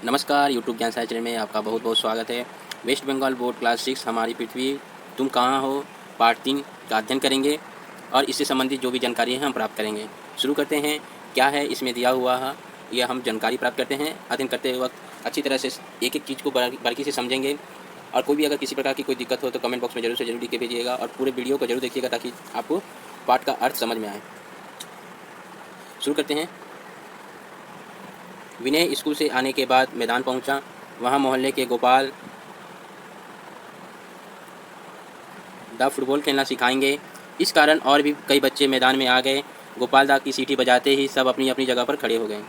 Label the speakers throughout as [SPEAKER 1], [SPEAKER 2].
[SPEAKER 1] नमस्कार, यूट्यूब ज्ञान सागर चैनल में आपका बहुत बहुत स्वागत है। वेस्ट बंगाल बोर्ड क्लास 6 हमारी पृथ्वी तुम कहाँ हो पार्ट 3 का अध्ययन करेंगे और इससे संबंधित जो भी जानकारी है हम प्राप्त करेंगे। शुरू करते हैं। क्या है इसमें दिया हुआ है, यह हम जानकारी प्राप्त करते हैं। अध्ययन करते वक्त अच्छी तरह से एक एक चीज़ को बारीकी से समझेंगे और कोई भी अगर किसी प्रकार की कोई दिक्कत हो तो कमेंट बॉक्स में जरूर से जरूर लिख के भेजिएगा और पूरे वीडियो को जरूर देखिएगा ताकि आपको पाठ का अर्थ समझ में आए। शुरू करते हैं। विनय स्कूल से आने के बाद मैदान पहुंचा। वहां मोहल्ले के गोपाल दा फुटबॉल खेलना सिखाएंगे। इस कारण और भी कई बच्चे मैदान में आ गए। गोपाल दा की सीटी बजाते ही सब अपनी अपनी जगह पर खड़े हो गए।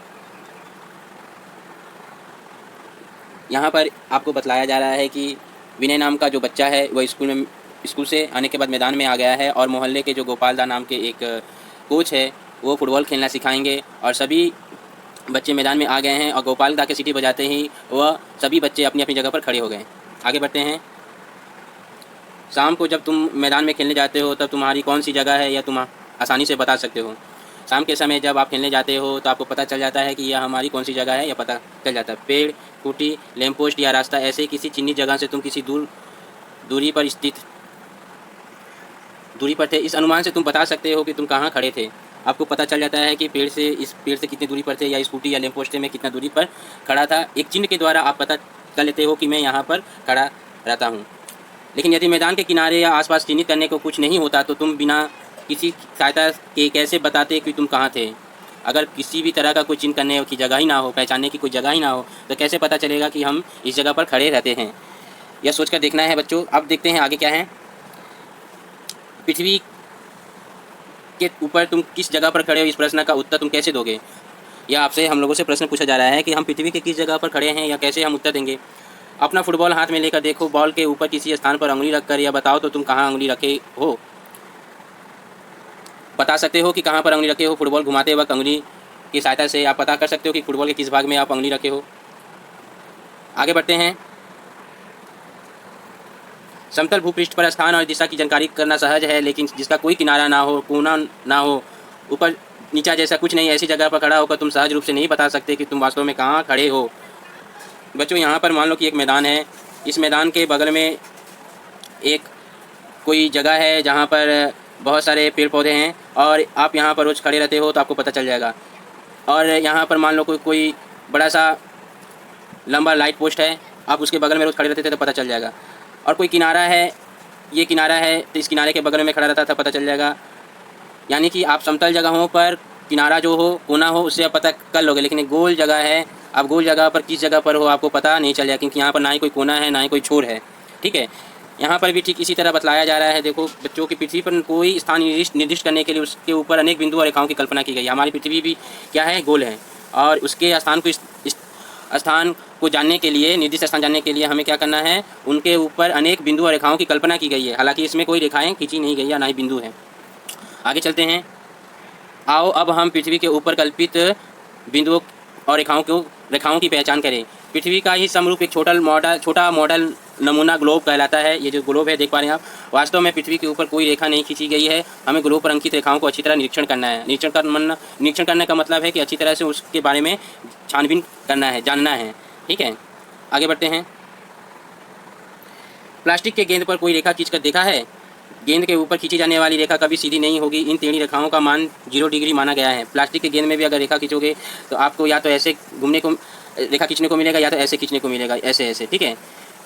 [SPEAKER 1] यहाँ पर आपको बतलाया जा रहा है कि विनय नाम का जो बच्चा है वह स्कूल से आने के बाद मैदान में आ गया है और मोहल्ले के जो गोपाल दा नाम के एक कोच है वो फुटबॉल खेलना सिखाएंगे और सभी बच्चे मैदान में आ गए हैं और गोपाल दा के सीटी बजाते ही वह सभी बच्चे अपनी अपनी जगह पर खड़े हो गए। आगे बढ़ते हैं। शाम को जब तुम मैदान में खेलने जाते हो तब तुम्हारी कौन सी जगह है यह तुम आसानी से बता सकते हो। शाम के समय जब आप खेलने जाते हो तो आपको पता चल जाता है कि यह हमारी कौन सी जगह है, यह पता चल जाता है। पेड़, खूंटी, लैंप पोस्ट या रास्ता, ऐसे किसी चिन्हित जगह से तुम किसी दूरी पर थे। इस अनुमान से तुम बता सकते हो कि तुम कहाँ खड़े थे। आपको पता चल जाता है कि इस पेड़ से कितनी दूरी पर थे या स्कूटी या लैंप पोस्ट में कितना दूरी पर खड़ा था। एक चिन्ह के द्वारा आप पता कर लेते हो कि मैं यहाँ पर खड़ा रहता हूँ। लेकिन यदि मैदान के किनारे या आसपास चिन्हित करने को कुछ नहीं होता तो तुम बिना किसी सहायता के कैसे बताते कि तुम कहाँ थे। अगर किसी भी तरह का कोई चिन्ह करने की जगह ही ना हो, पहचानने की कोई जगह ही ना हो, तो कैसे पता चलेगा कि हम इस जगह पर खड़े रहते हैं। यह सोचकर देखना है बच्चों। अब देखते हैं आगे क्या है। पृथ्वी के ऊपर तुम किस जगह पर खड़े हो, इस प्रश्न का उत्तर तुम कैसे दोगे। यह आपसे हम लोगों से प्रश्न पूछा जा रहा है कि हम पृथ्वी के किस जगह पर खड़े हैं या कैसे हम उत्तर देंगे। अपना फुटबॉल हाथ में लेकर देखो। बॉल के ऊपर किसी स्थान पर उंगली रखकर यह बताओ तो तुम कहाँ उंगली रखे हो। बता सकते हो कि कहाँ पर उंगली रखे हो। फुटबॉल घुमाते वक्त उंगली की सहायता से आप पता कर सकते हो कि फुटबॉल के किस भाग में आप उंगली रखे हो। आगे बढ़ते हैं। समतल भूपृष्ठ पर स्थान और दिशा की जानकारी करना सहज है, लेकिन जिसका कोई किनारा ना हो, कोना ना हो, ऊपर नीचा जैसा कुछ नहीं, ऐसी जगह पर खड़ा होकर तुम सहज रूप से नहीं बता सकते कि तुम वास्तव में कहाँ खड़े हो। बच्चों यहाँ पर मान लो कि एक मैदान है। इस मैदान के बगल में एक कोई जगह है जहाँ पर बहुत सारे पेड़ पौधे हैं और आप यहाँ पर रोज़ खड़े रहते हो तो आपको पता चल जाएगा। और यहाँ पर मान लो कोई बड़ा सा लंबा लाइट पोस्ट है, आप उसके बगल में रोज़ खड़े रहते थे तो पता चल जाएगा। और कोई किनारा है, ये किनारा है तो इस किनारे के बगल में खड़ा रहता था, पता चल जाएगा। यानी कि आप समतल जगहों पर किनारा जो हो, कोना हो, उससे आप पता कर लोगे। लेकिन एक गोल जगह है, आप गोल जगह पर किस जगह पर हो आपको पता नहीं चल जाएगा, क्योंकि यहाँ पर ना ही कोई कोना है ना ही कोई छोर है। ठीक है। यहाँ पर भी ठीक इसी तरह बतलाया जा रहा है। देखो बच्चों की पृथ्वी पर कोई स्थान निर्दिष्ट करने के लिए उसके ऊपर अनेक बिंदु और रेखाओं की कल्पना की गई है। हमारी पृथ्वी भी क्या है, गोल है और उसके स्थान को इस स्थान को जानने के लिए, निर्दिष्ट स्थान जानने के लिए हमें क्या करना है, उनके ऊपर अनेक बिंदु और रेखाओं की कल्पना की गई है। हालांकि इसमें कोई रेखाएं खींची नहीं गई या ना ही बिंदु है। आगे चलते हैं। आओ अब हम पृथ्वी के ऊपर कल्पित बिंदुओं और रेखाओं की पहचान करें। पृथ्वी का ही समरूप एक छोटा मॉडल नमूना ग्लोब कहलाता है। ये जो ग्लोब है देख पा रहे हैं आप, वास्तव में पृथ्वी के ऊपर कोई रेखा नहीं खींची गई है। हमें ग्लोब पर अंकित रेखाओं को अच्छी तरह निरीक्षण करना है। निरीक्षण करने का मतलब है कि अच्छी तरह से उसके बारे में छानबीन करना है, जानना है। ठीक है। आगे बढ़ते हैं। प्लास्टिक के गेंद पर कोई रेखा खींचकर देखा है। गेंद के ऊपर खींची जाने वाली रेखा कभी सीधी नहीं होगी। इन टेढ़ी रेखाओं का मान 0 डिग्री माना गया है। प्लास्टिक के गेंद में भी अगर रेखा खींचोगे तो आपको या तो ऐसे रेखा खींचने को मिलेगा या तो ऐसे खींचने को मिलेगा, ऐसे। ठीक है।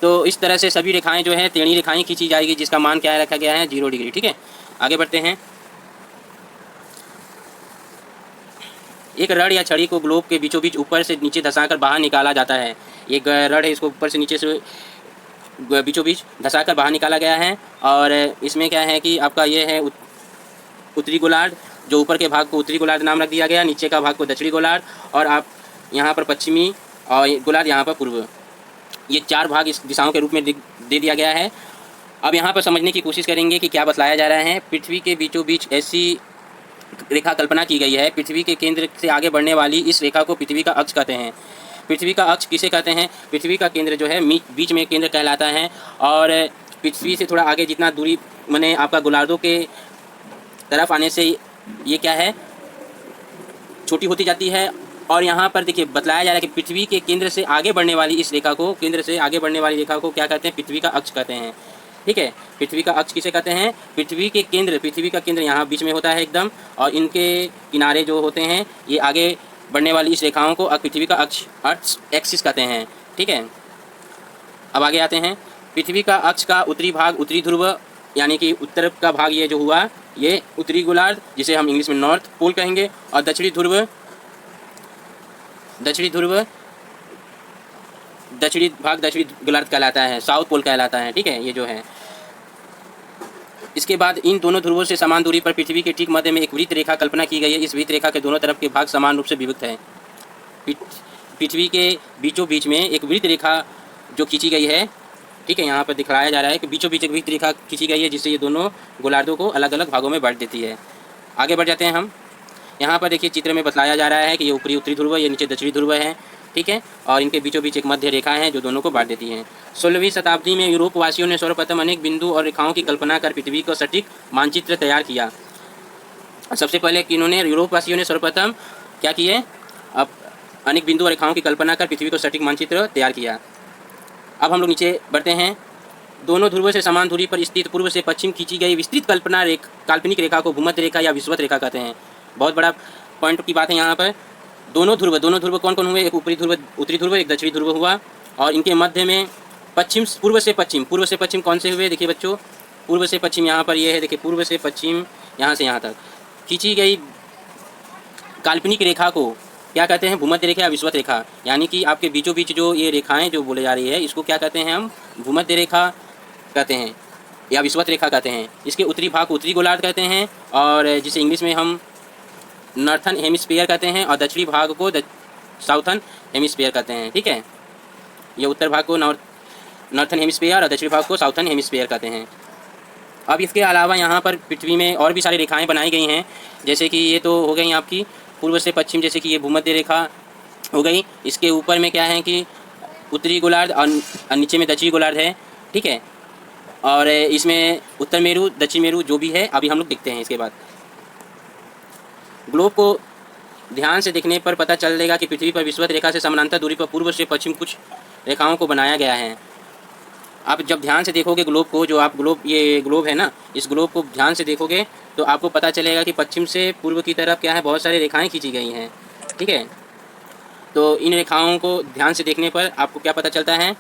[SPEAKER 1] तो इस तरह से सभी रेखाएं जो है टेढ़ी रेखाएं खींची जाएगी, जिसका मान क्या रखा गया है, 0 डिग्री। ठीक है। आगे बढ़ते हैं। एक रड या छड़ी को ग्लोब के बीचों बीच ऊपर से नीचे धंसाकर बाहर निकाला जाता है। एक रड है, इसको ऊपर से नीचे से बीचों बीच धंसाकर बाहर निकाला गया है। और इसमें क्या है कि आपका ये है उत्तरी गोलार्ध, जो ऊपर के भाग को उत्तरी गोलार्ध नाम रख दिया गया, नीचे का भाग को दक्षिणी गोलार्ध, और आप यहाँ पर पश्चिमी और गोलार्ध, यहाँ पर पूर्व। ये 4 भाग इस दिशाओं के रूप में दे दिया गया है। अब यहाँ पर समझने की कोशिश करेंगे कि क्या बतलाया जा रहा है। पृथ्वी के बीचों बीच ऐसी रेखा कल्पना की गई है। पृथ्वी के केंद्र से आगे बढ़ने वाली इस रेखा को पृथ्वी का अक्ष कहते हैं। पृथ्वी का अक्ष किसे कहते हैं? पृथ्वी का केंद्र जो है बीच में केंद्र कहलाता है। और पृथ्वी से थोड़ा आगे जितना दूरी मैंने आपका गोलार्धों के तरफ आने से ये क्या है, छोटी होती जाती है। और यहाँ पर देखिए बतलाया जा रहा है कि पृथ्वी के केंद्र से आगे बढ़ने वाली इस रेखा को, केंद्र से आगे बढ़ने वाली रेखा को क्या कहते हैं? पृथ्वी का अक्ष कहते हैं। ठीक है, पृथ्वी का अक्ष किसे कहते हैं? पृथ्वी के केंद्र, पृथ्वी का केंद्र यहाँ बीच में होता है एकदम, और इनके किनारे जो होते हैं ये आगे बढ़ने वाली इस रेखाओं को पृथ्वी का अक्ष, अर्थ एक्सिस कहते हैं। ठीक है, अब आगे आते हैं। पृथ्वी का अक्ष का उत्तरी भाग उत्तरी ध्रुव, यानी कि उत्तर का भाग ये जो हुआ ये उत्तरी गोलार्ध, जिसे हम इंग्लिश में नॉर्थ पोल कहेंगे, और दक्षिणी ध्रुव, दक्षिणी भाग दक्षिणी गोलार्ध कहलाता है, साउथ पोल कहलाता है। ठीक है, ये जो है। इसके बाद इन दोनों ध्रुवों से समान दूरी पर पृथ्वी के ठीक मध्य में एक वृत्त रेखा कल्पना की गई है। इस वृत्त रेखा के दोनों तरफ के भाग समान रूप से विभक्त है। पृथ्वी के बीचों बीच में एक वृत्त रेखा जो खींची गई है। ठीक है, यहाँ पर दिखाया जा रहा है कि बीचों बीच एक वृत्त रेखा खींची गई है, जिससे ये दोनों गोलार्धों को अलग अलग भागों में बांट देती है। आगे बढ़ जाते हैं हम। यहाँ पर देखिए चित्र में बतलाया जा रहा है कि ये ऊपरी उत्तरी ध्रुव, ये नीचे दक्षिणी ध्रुव है। ठीक है, और इनके बीचों बीच एक मध्य रेखा है जो दोनों को बांट देती है। 16वीं शताब्दी में यूरोप वासियों ने सर्वप्रथम अनेक बिंदु और रेखाओं की कल्पना कर पृथ्वी का सटीक मानचित्र तैयार किया। सबसे पहले किन्होंने, यूरोप वासियों ने सर्वप्रथम क्या किए? अब अनेक बिंदु और रेखाओं की कल्पना कर पृथ्वी को सटीक मानचित्र तैयार किया। अब हम लोग नीचे बढ़ते हैं। दोनों ध्रुवों से समान दूरी पर स्थित पूर्व से पश्चिम खींची गई विस्तृत काल्पनिक रेखा को भूमध्य रेखा या विषुवत रेखा कहते हैं। बहुत बड़ा पॉइंट की बात है यहाँ पर। दोनों ध्रुव कौन कौन हुए? एक उत्तरी ध्रुव, एक दक्षिणी ध्रुव हुआ, और इनके मध्य में पूर्व से पश्चिम कौन से हुए? देखिए बच्चों, पूर्व से पश्चिम यहाँ पर ये है, देखिए पूर्व से पश्चिम यहाँ से यहाँ तक खींची गई काल्पनिक रेखा को क्या कहते हैं? भूमध्य रेखा या विषुवत रेखा। यानी कि आपके बीचों बीच जो ये रेखाएं जो बोले जा रही है, इसको क्या कहते हैं? हम भूमध्य रेखा कहते हैं या विषुवत रेखा कहते हैं। इसके उत्तरी भाग को उत्तरी गोलार्ध कहते हैं, और जिसे इंग्लिश में हम नॉर्थन हेमिस्फीयर कहते हैं, और दक्षिणी भाग को साउथर्न हेमिस्फीयर कहते हैं। ठीक है, ये उत्तर भाग को नॉर्थन हेमिस्फीयर और दक्षिणी भाग को साउथर्न हेमिस्फीयर कहते हैं। अब इसके अलावा यहाँ पर पृथ्वी में और भी सारी रेखाएं बनाई गई हैं, जैसे कि ये तो हो गई आपकी पूर्व से पश्चिम, जैसे कि ये भूमध्य रेखा हो गई। इसके ऊपर में क्या है कि उत्तरी गोलार्ध और नीचे में दक्षिणी गोलार्ध है। ठीक है, और इसमें उत्तर मेरू, दक्षिण मेरू जो भी है अभी हम लोग देखते हैं। इसके बाद ग्लोब को ध्यान से देखने पर पता चलेगा कि पृथ्वी पर विषुवत रेखा से समानांतर दूरी पर पूर्व से पश्चिम कुछ रेखाओं को बनाया गया है। आप जब ध्यान से देखोगे ग्लोब को, जो आप ये ग्लोब है ना, इस ग्लोब को ध्यान से देखोगे तो आपको पता चलेगा कि पश्चिम से पूर्व की तरफ क्या है, बहुत सारी रेखाएं खींची गई हैं। ठीक है, तो इन रेखाओं को ध्यान से देखने पर आपको क्या पता चलता है?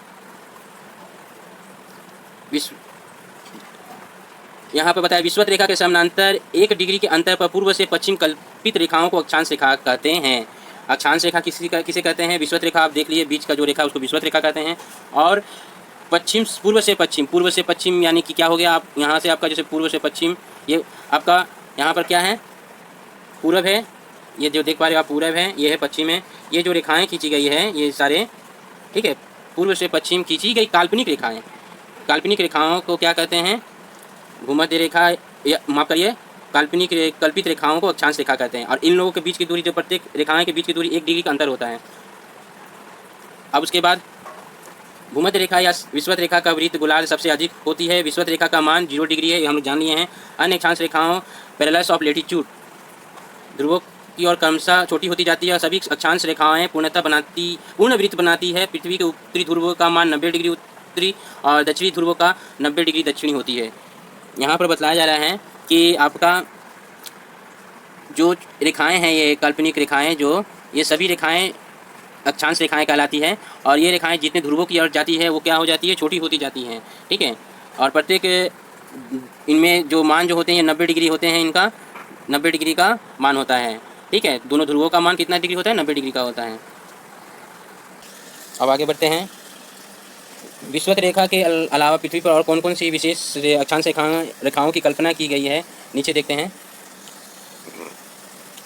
[SPEAKER 1] यहाँ पर बताया विषुवत रेखा के समानांतर 1 डिग्री के अंतर पर पूर्व से पश्चिम कल्पित रेखाओं को अक्षांश रेखा कहते हैं। अक्षांश रेखा किसे कहते हैं? विषुवत रेखा आप देख लिए, बीच का जो रेखा उसको विषुवत रेखा कहते हैं। और पूर्व से पश्चिम यानी कि क्या हो गया? आप यहाँ से आपका जैसे पूर्व से पश्चिम, ये आपका यहाँ पर क्या है? पूरब है। ये जो देख पा रहे हो आप पूरब है, ये है पश्चिम है। ये जो रेखाएँ खींची गई है ये सारे, ठीक है, पूर्व से पश्चिम खींची गई काल्पनिक रेखाएँ। काल्पनिक रेखाओं को क्या कहते हैं? भूमध्य रेखा, या माफ करिए, कल्पित रेखाओं को अक्षांश रेखा कहते हैं। और इन लोगों के बीच की दूरी, जो प्रत्येक रेखाएं के बीच की दूरी 1 डिग्री का अंतर होता है। अब उसके बाद भूमध्य रेखा या विषुवत रेखा का वृत्त गोलार्ध सबसे अधिक होती है। विषुवत रेखा का मान 0 डिग्री है, ये हम लोग जान लिए हैं। अन्य अक्षांश रेखाओं पैरेलल्स ऑफ लैटिट्यूड ध्रुवों की ओर क्रमशः छोटी होती जाती है। सभी अक्षांश रेखाएं पूर्ण वृत्त बनाती है। पृथ्वी के उत्तरी ध्रुव का मान 90 डिग्री उत्तरी और दक्षिणी ध्रुव का 90 डिग्री दक्षिणी होती है। यहाँ पर बतलाया जा रहा है कि आपका जो रेखाएं हैं, ये काल्पनिक रेखाएं, जो ये सभी रेखाएं अक्षांश रेखाएं कहलाती है। और ये रेखाएं जितने ध्रुवों की ओर जाती है वो क्या हो जाती है? छोटी होती जाती हैं। ठीक है, और प्रत्येक इनमें जो मान जो होते हैं ये 90 डिग्री होते हैं। इनका 90 डिग्री का मान होता है। ठीक है, दोनों ध्रुवों का मान कितना डिग्री होता है? 90 डिग्री का होता है। अब आगे बढ़ते हैं। विषुवत रेखा के अलावा पृथ्वी पर और कौन कौन सी विशेष अक्षांश रेखाओं की कल्पना की गई है, नीचे देखते हैं।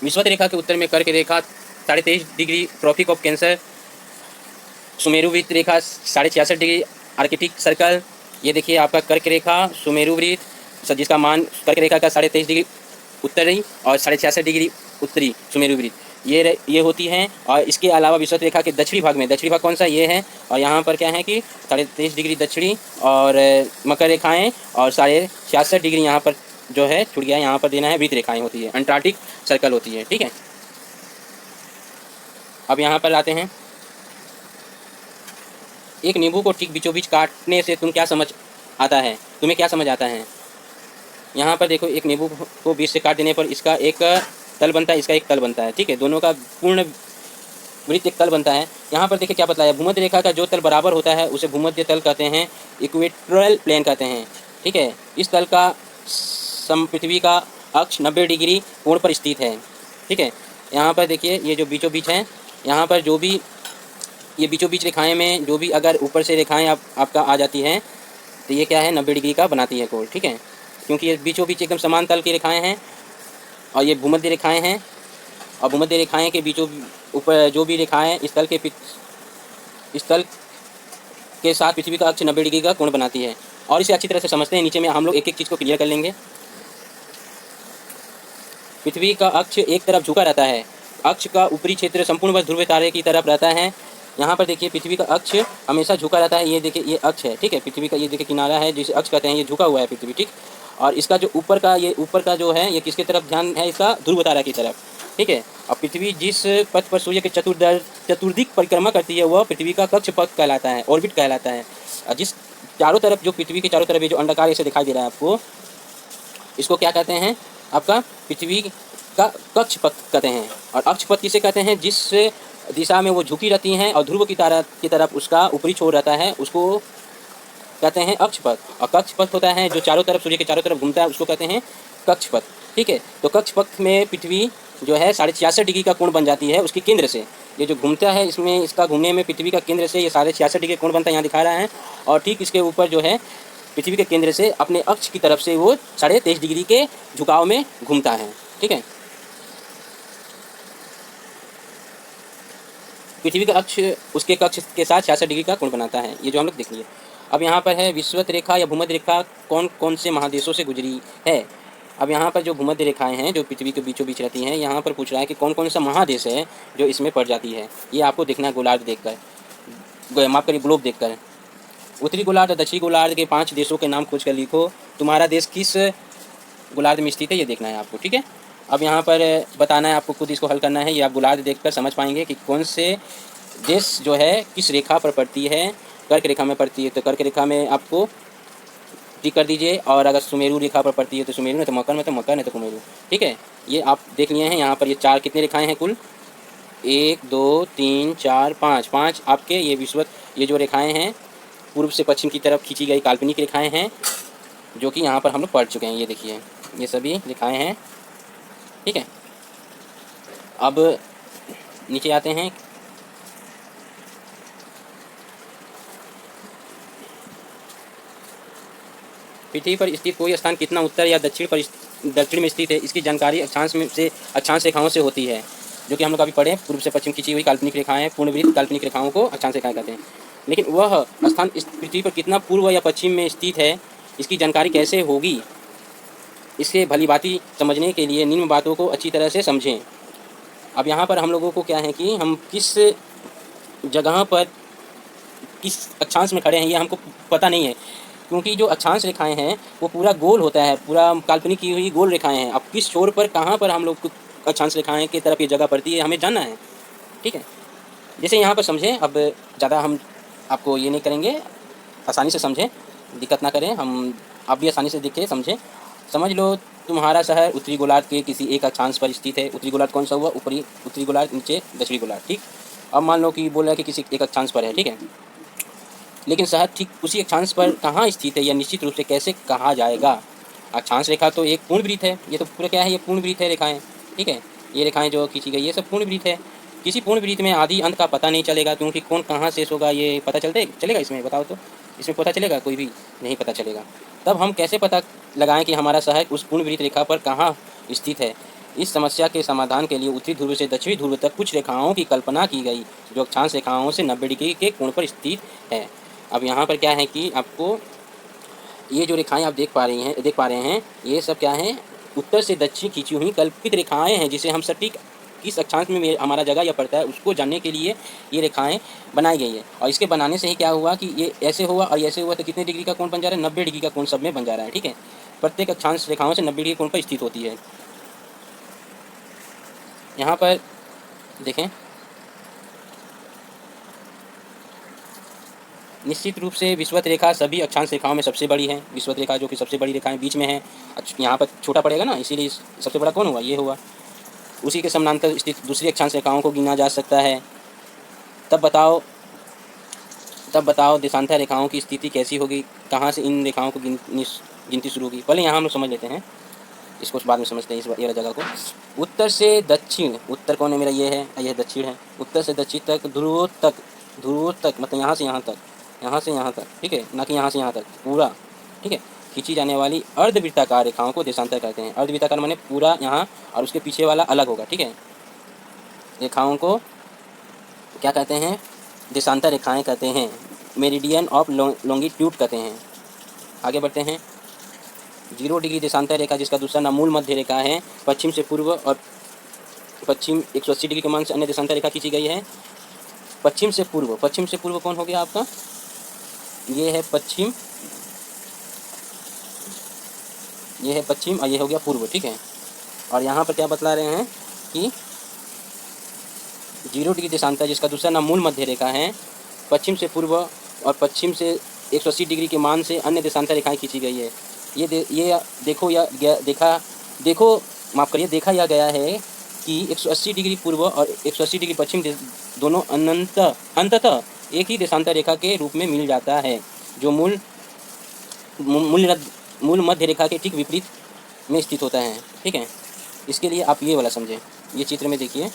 [SPEAKER 1] विषुवत रेखा के उत्तर में कर्क रेखा 23.5 डिग्री ट्रॉपिक ऑफ कैंसर, सुमेरु वृत्त रेखा 66.5 डिग्री आर्कटिक सर्कल। ये देखिए आपका कर्क रेखा, सुमेरु वृत्त, जिसका मान कर्क रेखा का 23.5 डिग्री उत्तरी और 66.5 डिग्री उत्तरी सुमेरु वृत्त ये होती हैं। और इसके अलावा विषुवत रेखा के दक्षिणी भाग में, दक्षिणी भाग कौन सा? ये है। और यहाँ पर क्या है कि 23.5 डिग्री दक्षिणी और मकर रेखाएं, और 66.5 डिग्री यहाँ पर जो है छूट गया, यहाँ पर देना है वृत्त रेखाएं होती है, अंटार्कटिक सर्कल होती है। ठीक है, अब यहाँ पर आते हैं, एक नींबू को ठीक बीचों बीच काटने से तुम्हें क्या समझ आता है? यहाँ पर देखो, एक नींबू को बीच से काट देने पर इसका एक तल बनता है, इसका एक तल बनता है, ठीक है। दोनों का पूर्ण वृत्त एक तल बनता है। यहाँ पर देखिए क्या बतलाया, भूमध्य रेखा का जो तल बराबर होता है उसे भूमध्य तल कहते हैं, इक्वेटोरियल प्लेन कहते हैं, ठीक है। इस तल का पृथ्वी का अक्ष 90 डिग्री कोण पर स्थित है, ठीक है। यहाँ पर देखिए ये जो बीचों बीच हैं, यहाँ पर जो भी ये बीचों बीच रेखाएं में जो भी अगर ऊपर से रेखाएं आपका आ जाती हैं तो ये क्या है, 90 डिग्री का बनाती है कोण, ठीक है। क्योंकि ये बीचों बीच एकदम समान तल की रेखाएं हैं और ये भूमध्य रेखाएं हैं, और भूमध्य रेखाएं के बीचों ऊपर जो भी रेखाएं इस तल के साथ पृथ्वी का अक्ष 90 डिग्री का कोण बनाती है। और इसे अच्छी तरह से समझते हैं, नीचे में हम लोग एक एक चीज़ को क्लियर कर लेंगे। पृथ्वी का अक्ष एक तरफ झुका रहता है, अक्ष का ऊपरी क्षेत्र संपूर्ण ध्रुव तारे की तरफ रहता है। यहाँ पर देखिए पृथ्वी का अक्ष हमेशा झुका रहता है, ये देखिए ये अक्ष है, ठीक है। पृथ्वी का ये देखिए किनारा है जिसे अक्ष कहते हैं, ये झुका हुआ है पृथ्वी, ठीक। और इसका जो ऊपर का जो है ये किसकी तरफ ध्यान है, इसका ध्रुव तारा की तरफ, ठीक है। और पृथ्वी जिस पथ पर सूर्य के चतुर्दिक परिक्रमा करती है वह पृथ्वी का कक्ष पथ कहलाता है, ऑर्बिट कहलाता है। जिस चारों तरफ जो पृथ्वी के चारों तरफ ये जो अंडाकार ऐसे दिखाई दे रहा है आपको, इसको क्या कहते हैं, आपका पृथ्वी का कक्ष पथ कहते हैं। और अक्ष पथ किसे कहते हैं, जिस दिशा में वो झुकी रहती हैं और ध्रुव की तरफ उसका ऊपरी छोर रहता है उसको कहते हैं अक्ष पथ। और कक्ष पथ होता है जो चारों तरफ सूर्य के चारों तरफ घूमता है उसको कहते हैं कक्ष पथ, ठीक है। तो कक्ष पथ में पृथ्वी जो है 66.5 डिग्री का कोण बन जाती है उसके केंद्र से। ये जो घूमता है इसमें इसका घूमने में पृथ्वी का केंद्र से ये 66.5 डिग्री कोण बनता है, यहाँ दिखा रहा है। और ठीक इसके ऊपर जो है पृथ्वी के केंद्र से अपने अक्ष की तरफ से वो 23.5 डिग्री के झुकाव में घूमता है, ठीक है। पृथ्वी का अक्ष उसके कक्ष के साथ 66 डिग्री का कोण बनाता है, ये जो हम लोग देख लिए। अब यहाँ पर है विषुवत रेखा या भूमध्य रेखा कौन कौन से महादेशों से गुजरी है। अब यहाँ पर जो भूमध्य रेखाएं हैं जो पृथ्वी के बीचों बीच रहती हैं, यहाँ पर पूछ रहा है कि कौन कौन सा महादेश है जो इसमें पड़ जाती है। ये आपको देखना है गोलार्ध देखकर, माफ करिए ग्लोब देखकर। उत्तरी गोलार्ध और दक्षिणी गोलार्ध के 5 देशों के नाम खोज कर लिखो, तुम्हारा देश किस गोलार्ध में स्थित है ये देखना है आपको, ठीक है। अब यहाँ पर बताना है आपको, खुद इसको हल करना है। ये आप गोलार्ध देखकर समझ पाएंगे कि कौन से देश जो है किस रेखा पर पड़ती है। कर्क रेखा में पड़ती है तो कर्क रेखा में आपको टिक कर दीजिए, और अगर सुमेरु रेखा पर पड़ती है तो सुमेरु, नहीं तो मकर में तो मकर, नहीं तो कुमेरु, ठीक है। ये आप देख लिए हैं। यहाँ पर ये 4 कितने रेखाएं हैं कुल, 1 2 3 4 5 आपके ये विषुवत, ये जो रेखाएं हैं पूर्व से पश्चिम की तरफ खींची गई काल्पनिक रेखाएं हैं जो कि यहाँ पर हम लोग पढ़ चुके हैं। ये देखिए ये सभी रेखाएं हैं, ठीक है। अब नीचे आते हैं। पृथ्वी पर स्थित कोई स्थान कितना उत्तर या दक्षिण में स्थित है, इसकी जानकारी अक्षांश रेखाओं से होती है, जो कि हम लोग अभी पढ़े। पूर्व से पश्चिम खींची हुई काल्पनिक रेखाएं, पूर्णवृत्त काल्पनिक रेखाओं को अक्षांश रेखाएं कहते हैं। लेकिन वह स्थान इस पृथ्वी पर कितना पूर्व या पश्चिम में स्थित है, इसकी जानकारी कैसे होगी, इसे भलीभांति समझने के लिए निम्न बातों को अच्छी तरह से समझें। अब यहाँ पर हम लोगों को क्या है कि हम किस जगह पर किस अक्षांश में खड़े हैं ये हमको पता नहीं है, क्योंकि जो अक्षांश रेखाएं हैं वो पूरा गोल होता है, पूरा काल्पनिक की हुई गोल रेखाएं हैं। अब किस छोर पर कहाँ पर हम लोग अक्षांश रेखाएं की तरफ ये जगह पड़ती है हमें जानना है, ठीक है। जैसे यहाँ पर समझें, अब ज़्यादा हम आपको ये नहीं करेंगे, आसानी से समझें, दिक्कत ना करें, हम आप भी आसानी से दिखें समझें। समझ लो तुम्हारा शहर उत्तरी गोलार्ध के किसी एक अक्षांश पर स्थित है। उत्तरी गोलार्ध कौन सा हुआ, ऊपरी उत्तरी गोलार्ध, नीचे दक्षिणी गोलार्ध, ठीक। अब मान लो कि बोल रहा है कि किसी एक अक्षांश पर है, ठीक है। लेकिन शहर ठीक उसी अक्षांश पर कहाँ स्थित है यह निश्चित रूप से कैसे कहा जाएगा। अक्षांश रेखा तो एक पूर्ण वृत्त है, ये तो पूरा क्या है, ये पूर्ण वृत्त है रेखाएं, ठीक है। ये रेखाएं जो खींची गई ये सब पूर्ण वृत्त है। किसी पूर्ण वृत्त में आदि अंत का पता नहीं चलेगा, क्योंकि कौन कहाँ शेष होगा ये पता चलेगा इसमें, बताओ तो, इसमें पता चलेगा, कोई भी नहीं पता चलेगा। तब हम कैसे पता लगाएं कि हमारा शहर उस पूर्ण वृत्त रेखा पर कहाँ स्थित है। इस समस्या के समाधान के लिए उत्तरी ध्रुव से दक्षिणी ध्रुव तक कुछ रेखाओं की कल्पना की गई जो अक्षांश रेखाओं से 90 डिग्री के कोण पर स्थित है। अब यहाँ पर क्या है कि आपको ये जो रेखाएं आप देख पा रहे हैं ये सब क्या हैं, उत्तर से दक्षिण खींची हुई कल्पित रेखाएं हैं, जिसे हम सटीक किस अक्षांश में हमारा जगह या पड़ता है उसको जानने के लिए ये रेखाएं बनाई गई है। और इसके बनाने से ही क्या हुआ कि ये ऐसे हुआ और ऐसे हुआ तो कितने डिग्री का कोण बन जा रहा है, 90 डिग्री का कोण सब में बन जा रहा है, ठीक है। प्रत्येक अक्षांश रेखाओं से 90 डिग्री कोण पर स्थित होती है। यहाँ पर देखें, निश्चित रूप से विषुवत रेखा सभी अक्षांश रेखाओं में सबसे बड़ी है। विषुवत रेखा जो कि सबसे बड़ी रेखा है, बीच में है। यहाँ पर छोटा पड़ेगा ना, इसीलिए सबसे बड़ा कौन हुआ, ये हुआ। उसी के समानांतर स्थित दूसरी अक्षांश रेखाओं को गिना जा सकता है। तब बताओ देशांतर रेखाओं की स्थिति कैसी होगी, कहाँ से इन रेखाओं को गिनती शुरू होगी। पहले यहाँ हम लोग समझ लेते हैं, इसको बाद में समझते हैं, इस वाली जगह को। उत्तर से दक्षिण, उत्तर कौन है मेरा, ये है, यह दक्षिण है। उत्तर से दक्षिण तक, ध्रुवों तक मतलब यहाँ से यहाँ तक, यहाँ से यहाँ तक, ठीक है, ना कि यहाँ से यहाँ तक, पूरा, ठीक है, खींची जाने वाली अर्धवृत्ताकार रेखाओं को देशांतर कहते हैं। अर्धवृत्ताकार माने पूरा यहाँ और उसके पीछे वाला अलग होगा, ठीक है। रेखाओं को क्या कहते हैं, देशांतर रेखाएं कहते हैं। मेरिडियन ऑफ लॉन्गिट्यूड कहते हैं। आगे बढ़ते हैं। 0 डिग्री देशांतर रेखा, जिसका दूसरा नाम मूल मध्य रेखा है, पश्चिम से पूर्व और पश्चिम 180 डिग्री के मान से अन्य देशांतर रेखा खींची गई है। पश्चिम से पूर्व कौन हो गया आपका, ये है पश्चिम, ये है पश्चिम और ये हो गया पूर्व, ठीक है। और यहाँ पर क्या बतला रहे हैं कि 0 डिग्री देशांतर, जिसका दूसरा नाम मूल मध्य रेखा है, पश्चिम से पूर्व और पश्चिम से 180 डिग्री के मान से अन्य देशांतर रेखाएं खींची गई है। देखा यह गया है कि 180 डिग्री पूर्व और 180 डिग्री पश्चिम दोनों अंततः एक ही देशांतर रेखा के रूप में मिल जाता है, जो मूल मध्य रेखा के ठीक विपरीत में स्थित होता है, ठीक है। इसके लिए आप ये वाला समझें, ये चित्र में देखिए,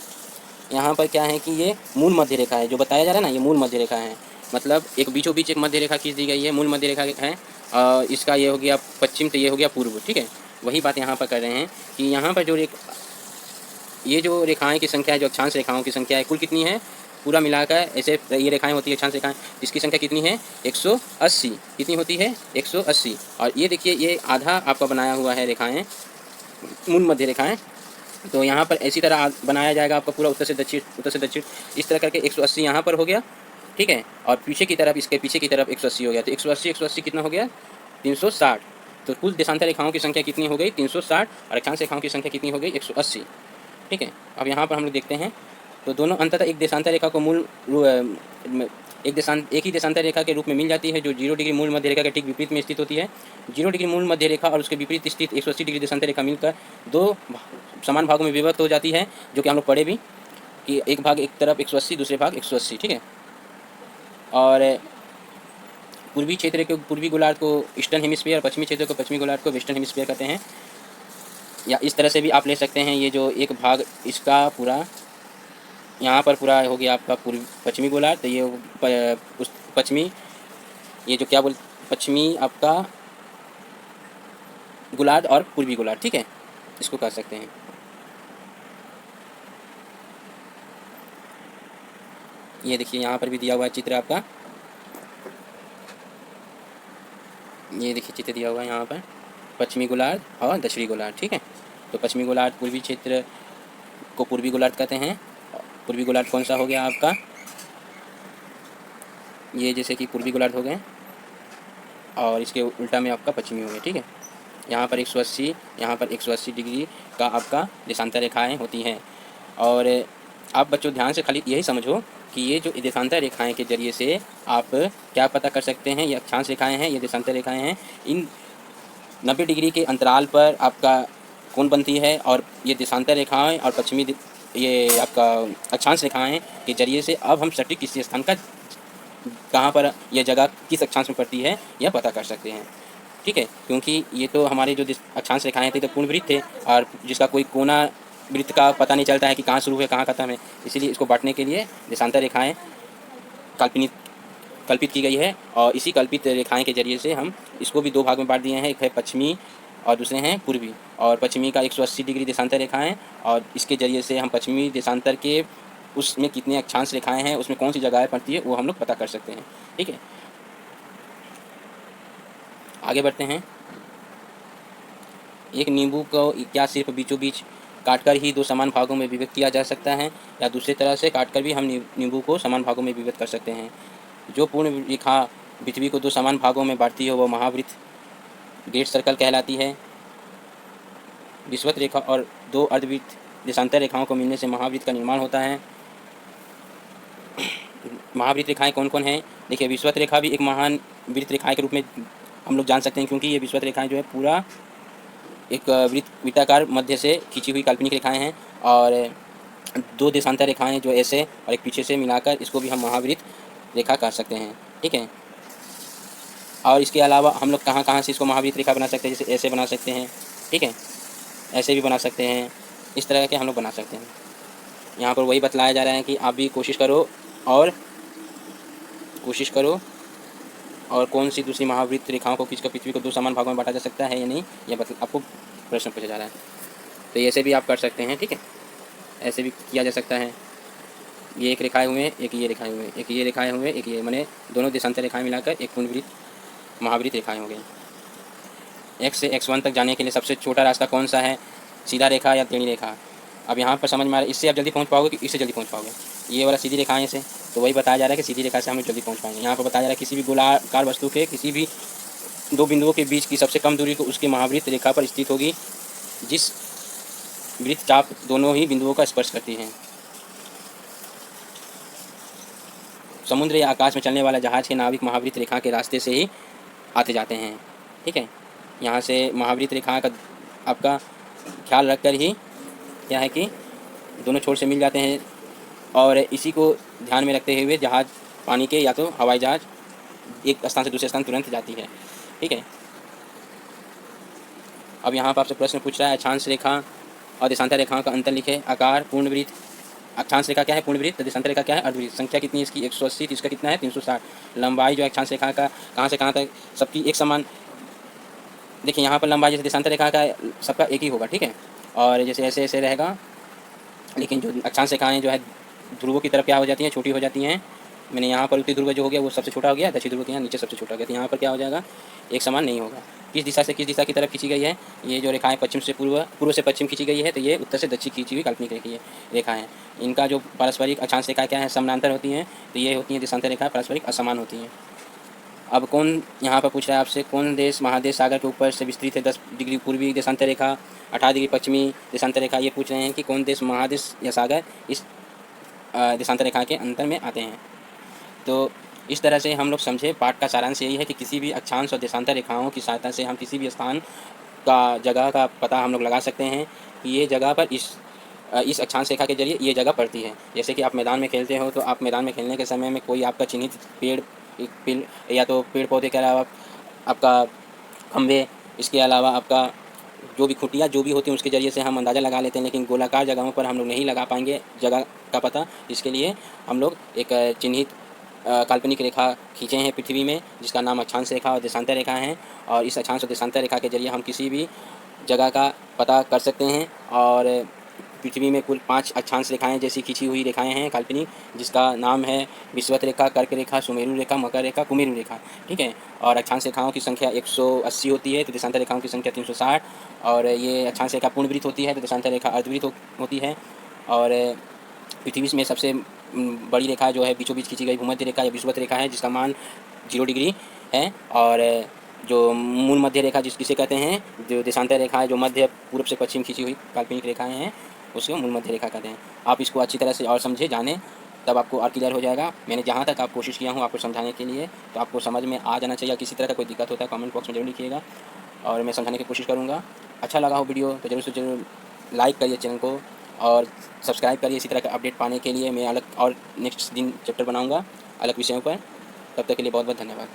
[SPEAKER 1] यहाँ पर क्या है कि ये मूल मध्य रेखा है, जो बताया जा रहा है ना, ये मूल मध्य रेखा है। मतलब एक बीचों बीच एक मध्य रेखा खींच दी गई है, मूल मध्य रेखा है। इसका ये हो गया पश्चिम, तो ये हो गया पूर्व, ठीक है। वही बात यहाँ पर कर रहे हैं कि यहाँ पर ये जो रेखाएं की संख्या है, जो अक्षांश रेखाओं की संख्या है, कुल कितनी है, पूरा मिलाकर ऐसे ये रेखाएं होती है, अक्षांश रेखाएं, इसकी संख्या कितनी है, 180। कितनी होती है, 180। और ये देखिए, ये आधा आपका बनाया हुआ है रेखाएँ, मूल मध्य रेखाएँ। तो यहाँ पर ऐसी तरह बनाया जाएगा आपका पूरा उत्तर से दक्षिण, इस तरह करके 180 यहाँ पर हो गया, ठीक है। और पीछे की तरफ, इसके पीछे की तरफ 180 हो गया। तो 180 कितना हो गया, 360। तो कुल देशांतर रेखाओं की संख्या कितनी हो गई, 360, और अक्षांश रेखाओं की संख्या कितनी हो गई, 180, ठीक है। अब यहाँ पर हम लोग देखते हैं, तो दोनों अंततः एक देशांतर रेखा को एक ही देशांतर रेखा के रूप में मिल जाती है, जो 0 डिग्री मूल मध्य रेखा के ठीक विपरीत में स्थित होती है। 0 डिग्री मूल मध्य रेखा और उसके विपरीत स्थित 180 डिग्री देशांतर रेखा मिलकर 2 समान भागों में विभक्त हो जाती है, जो कि हम लोग पढ़े भी कि एक भाग एक तरफ 180, दूसरे भाग 180, ठीक है। और पूर्वी क्षेत्र के पूर्वी गोलार्ध को ईस्टर्न हेमिस्फीयर और पश्चिमी क्षेत्र को पश्चिमी गोलार्ध को वेस्टर्न हेमिस्फीयर कहते हैं। या इस तरह से भी आप ले सकते हैं, ये जो एक भाग इसका पूरा यहाँ पर पूरा हो गया आपका पश्चिमी गोलार्ध, तो ये उस पश्चिमी, ये जो क्या पश्चिमी आपका गोलार्ध और पूर्वी गोलार्ध, ठीक है, इसको कह सकते हैं। ये देखिए यहाँ पर भी दिया हुआ है चित्र आपका, ये देखिए चित्र दिया हुआ है यहाँ पर, पश्चिमी गोलार्ध और दक्षिणी गोलार्ध, ठीक है। तो पश्चिमी गोलार्ध पूर्वी क्षेत्र को पूर्वी गोलार्ध कहते हैं। पूर्वी गोलार्ध कौन सा हो गया आपका, ये जैसे कि पूर्वी गोलार्ध हो गए, और इसके उल्टा में आपका पश्चिमी हो गए, ठीक है। यहाँ पर 180, यहाँ पर 180 डिग्री का आपका देशांतर रेखाएं होती हैं। और आप बच्चों ध्यान से खाली यही समझो कि ये जो देशांतर रेखाएं के जरिए से आप क्या पता कर सकते हैं, ये अक्षांश रेखाएं हैं, ये देशांतर रेखाएं हैं। इन 90 डिग्री के अंतराल पर आपका कोण बनती है, और ये देशांतर रेखाएं और पश्चिमी ये आपका अक्षांश रेखाएं के जरिए से अब हम सटीक किसी स्थान का कहाँ पर यह जगह किस अक्षांश में पड़ती है यह पता कर सकते हैं, ठीक है। क्योंकि ये तो हमारे जो अक्षांश रेखाएं थे तो पूर्ण वृत्त थे, और जिसका कोई कोना वृत्त का पता नहीं चलता है कि कहाँ शुरू है कहाँ खत्म है, इसीलिए इसको बांटने के लिए देशांतर रेखाएं कल्पित की गई है। और इसी कल्पित रेखाएं के जरिए से हम इसको भी 2 भाग में बांट दिए हैं, एक है पश्चिमी और दूसरे हैं पूर्वी। और पश्चिमी का 180 डिग्री देशांतर रेखाएं, और इसके जरिए से हम पश्चिमी देशांतर के उसमें कितने अक्षांश रेखाएं हैं, उसमें कौन सी जगह पड़ती है, वो हम लोग पता कर सकते हैं, ठीक है। आगे बढ़ते हैं। एक नींबू को क्या सिर्फ बीचों बीच काटकर ही 2 समान भागों में विभक्त किया जा सकता है, या दूसरी तरह से काटकर भी हम नींबू को समान भागों में विभक्त कर सकते हैं। जो पूर्ण रेखा पृथ्वी को 2 समान भागों में बांटती है वह महावृत्त ग्रेट सर्कल कहलाती है। विषुवत रेखा और 2 अर्धवृत्त देशांतर रेखाओं को मिलने से महावृत्त का निर्माण होता है। महावृत्त रेखाएं कौन कौन हैं? देखिए, विषुवत रेखा भी एक महान वृत्त रेखाएं के रूप में हम लोग जान सकते हैं, क्योंकि ये विषुवत रेखाएं जो है पूरा एक वृत्ताकार मध्य से खींची हुई काल्पनिक रेखाएं हैं, और दो देशांतर रेखाएं जो ऐसे और एक पीछे से मिलाकर इसको भी हम महावृत्त रेखा कह सकते हैं। ठीक है। और इसके अलावा हम लोग कहाँ कहाँ से इसको महावृत्त रेखा बना सकते हैं? जैसे ऐसे बना सकते हैं, ठीक है, ऐसे भी बना सकते हैं, इस तरह के हम लोग बना सकते हैं। यहाँ पर वही बतलाया जा रहा है कि आप भी कोशिश करो और कौन सी दूसरी महावृत्त रेखाओं को खींचकर पृथ्वी को दो समान भागों में बांटा जा सकता है या नहीं, यह आपको प्रश्न पूछा जा रहा है। तो ऐसे भी आप कर सकते हैं, ठीक है, ऐसे भी किया जा सकता है। ये एक रेखाएं हुए, एक ये रेखाएं हुए, एक ये रेखाएं हुए, एक ये, माने दोनों देशांतर रेखाएं मिलाकर एक पूर्णवृत्त महावृत्त रेखाएं हो गई। x से x1 तक जाने के लिए सबसे छोटा रास्ता कौन सा है? सीधा रेखा या टेढ़ी रेखा? अब यहाँ पर समझ में आ रहा है, इससे आप जल्दी पहुँच पाओगे कि इससे जल्दी पहुँच पाओगे? ये वाला सीधी रेखा है से, तो वही बताया जा रहा है कि सीधी रेखा से हम जल्दी पहुँच पाएंगे। यहाँ पर बताया जा रहा है किसी भी गोलाकार वस्तु के किसी भी दो बिंदुओं के बीच की सबसे कम दूरी को उसकी महावृत्त रेखा पर स्थित होगी, जिस वृत्त चाप दोनों ही बिंदुओं का स्पर्श करती हैं। समुद्र या आकाश में चलने वाला जहाज के नाविक महावृत्त रेखा के रास्ते से ही आते जाते हैं। ठीक है, यहाँ से महावृत्त रेखा का आपका ख्याल रखकर ही क्या है कि दोनों छोर से मिल जाते हैं, और इसी को ध्यान में रखते हुए जहाज पानी के या तो हवाई जहाज एक स्थान से दूसरे स्थान तुरंत जाती है। ठीक है। अब यहाँ पर आपसे प्रश्न पूछ रहा है, अक्षांश रेखा और देशांतर रेखाओं का अंतर लिखे। आकार पूर्णवृत्त, अक्षांश रेखा क्या है? पूर्णवृत्त। देशांतर रेखा क्या है? अर्धवृत्त। संख्या कितनी है इसकी? 180। इसका कितना है? 360। लंबाई जो है अक्षांश रेखा का कहाँ से कहाँ तक सबकी एक समान। देखिए यहाँ पर लंबाई जैसे देशांतर रेखा का सबका एक ही होगा, ठीक है, और जैसे ऐसे ऐसे रहेगा, लेकिन जो अक्षांश रेखाएँ जो है ध्रुवों की तरफ क्या हो जाती हैं? छोटी हो जाती हैं। मैंने यहाँ पर उत्तरी ध्रुव जो हो गया वो सबसे छोटा हो गया, दक्षिण ध्रुव के यहाँ नीचे सबसे छोटा हो गया, तो यहाँ पर क्या हो जाएगा? एक समान नहीं होगा। किस दिशा से किस दिशा की तरफ खींची गई है? ये जो रेखाएं पश्चिम से पूर्व से पश्चिम खींची गई है, तो ये उत्तर से दक्षिण खींची हुई काल्पनिक रेखा है। इनका जो पारस्परिक अक्षांश रेखा क्या है? समानांतर होती हैं, तो ये होती हैं देशांतर रेखा पारस्परिक असमान होती हैं। अब कौन यहाँ पर पूछ रहा है आपसे, कौन देश महादेश सागर के ऊपर से विस्तृत है? 10 डिग्री पूर्वी देशांतर रेखा, 18 डिग्री पश्चिमी देशांतर रेखा। ये पूछ रहे हैं कि कौन देश महादेश या सागर इस देशांतर रेखा के अंतर में आते हैं। तो इस तरह से हम लोग समझे, पाठ का सारांश यही है कि किसी भी अक्षांश और देशांतर रेखाओं की सहायता से हम किसी भी स्थान का जगह का पता हम लोग लगा सकते हैं कि ये जगह पर इस अक्षांश रेखा के जरिए ये जगह पड़ती है। जैसे कि आप मैदान में खेलते हो, तो आप मैदान में खेलने के समय में कोई आपका चिन्हित पेड़ या तो पेड़ पौधे के अलावा आपका खंभे, इसके अलावा आपका जो भी खुटियाँ जो भी होती हैं उसके ज़रिए से हम अंदाज़ा लगा लेते हैं, लेकिन गोलाकार जगहों पर हम लोग नहीं लगा पाएंगे जगह का पता। इसके लिए हम लोग एक चिन्हित काल्पनिक रेखा खींचे हैं पृथ्वी में, जिसका नाम अक्षांश रेखा और देशांतर रेखा है, और इस अक्षांश और देशांतर रेखा के जरिए हम किसी भी जगह का पता कर सकते हैं। और पृथ्वी में कुल 5 अक्षांश रेखाएं जैसी खींची हुई रेखाएं हैं काल्पनिक, जिसका नाम है विषुवत रेखा, कर्क रेखा, सुमेरु रेखा, मकर रेखा, कुमेरु रेखा। ठीक है, और अक्षांश रेखाओं की संख्या 180 होती है, तो देशांतर रेखाओं की संख्या 360। और ये अक्षांश रेखा पूर्णवृत्त होती है, तो देशांतर रेखा अर्धवृत्त होती है। और पृथ्वी में सबसे बड़ी रेखा जो है बीचों बीच खींची गई भूमध्य रेखा या विषुवत रेखा है, जिसका मान 0 डिग्री है। और जो मूल मध्य रेखा जिसे कहते हैं, जो देशांतर रेखा है जो मध्य पूर्व से पश्चिम खींची हुई काल्पनिक रेखाएं हैं, उसको मूल मध्य रेखा कहते हैं। आप इसको अच्छी तरह से और समझे जाने, तब आपको और क्लियर हो जाएगा। मैंने जहाँ तक आप कोशिश किया हूँ आपको समझाने के लिए, तो आपको समझ में आ जाना चाहिए। किसी तरह का कोई दिक्कत होता है कमेंट बॉक्स में जरूर लिखिएगा, और मैं समझाने की कोशिश करूँगा। अच्छा लगा हो वीडियो तो जरूर से जरूर लाइक करिए चैनल को, और सब्सक्राइब करिए इसी तरह का अपडेट पाने के लिए। मैं अलग और नेक्स्ट दिन चैप्टर बनाऊँगा अलग विषयों पर। तब तक के लिए बहुत बहुत धन्यवाद।